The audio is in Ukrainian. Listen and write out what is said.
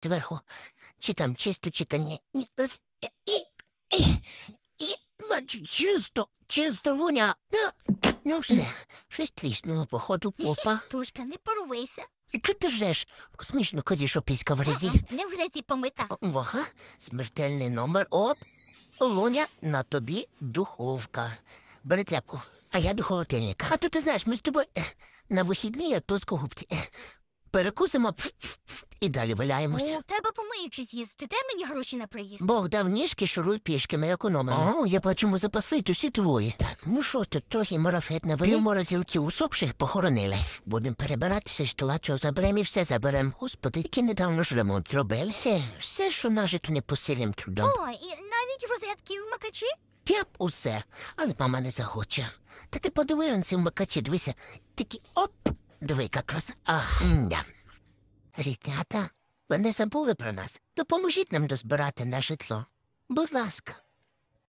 зверху. Чи там чисто, чи там ні. Значить, чисто, Вуня. Ну все, щось тріснуло, походу, попа. Тушка, не порвися. Чого ти ржеш? Смішно, коді, що піська в грязі. Не в грязі помита. Ага, смертельний номер. Оп. Луня, на тобі духовка. Бери тряпку, а я до холодильника. А то ти знаєш, ми з тобою на вихідні, як плоскогубці. Перекусимо і далі валяємось. О, треба помиючись їсти. Дай мені гроші на приїзд. Бог дав ніжки, шуруй пішки, ми економимо. О, я бачу, ми запасли, то всі твої. Так, ну що тут, трохи марафет навели. Морозилки усопших похоронили. Будемо перебиратися, стола, чого заберемо і все заберемо. Господи, які недавно ж ремонт робили. Це все, що нажито непосильним трудом. О, і навіть розетки вмикачі? Я б усе, але мама не захоче. Та ти подиви на ці вмикачі, дивися. Такі оп, диви, яка краса. Ах, да. Рітята, ви не забули про нас? Допоможіть нам дозбирати на житло. Будь ласка.